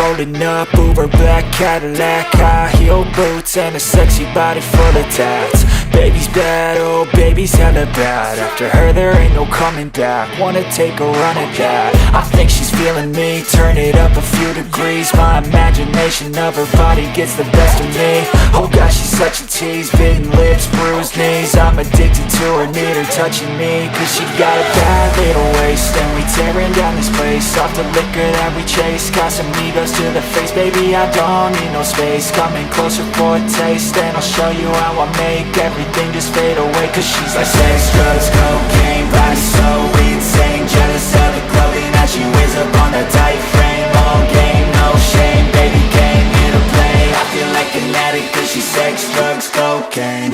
rolling up, Uber black Cadillac, high heel boots and a sexy body full of tats. Baby's bad, oh baby's hella bad. After her there ain't no coming back. Wanna take a run at that. I think she's feeling me, turn it up a few degrees. My imagination of her body gets the best of me. Oh gosh, she's such a tease, bitten lips, bruised knees. I'm addicted to her, need her touching me. Cause she got a bad little waist, and we tearing down this place. Off the liquor that we chase, got some egos to the face. Baby, I don't need no space, coming closer for a taste. And I'll show you how I make everything just fade away. Cause she's like sex, drugs, cocaine, body so insane. Jealous of the clothing that she wears up on a tight frame. All game, no shame, baby came here to play. I feel like an addict cause she's sex, drugs, cocaine.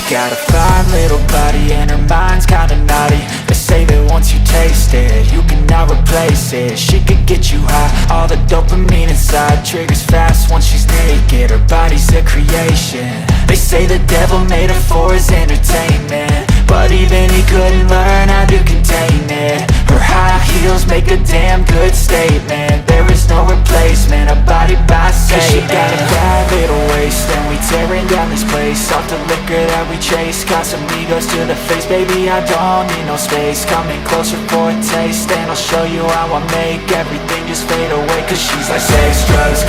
Got a fine little body and her mind's kinda naughty. They say that once you taste it, you cannot replace it. She could get you high, all the dopamine inside triggers fast once she's naked. Her body's a creation. They say the devil made her for his entertainment, but even he couldn't learn how to contain it. Her high heels make a damn good statement. There is no replacement, a body by Satan. She got a bad little waist, and we tearing down this place. Off the liquor that we chase, got some egos to the face. Baby, I don't need no space, coming closer for a taste. And I'll show you how I make everything just fade away. Cause she's like sex, drugs,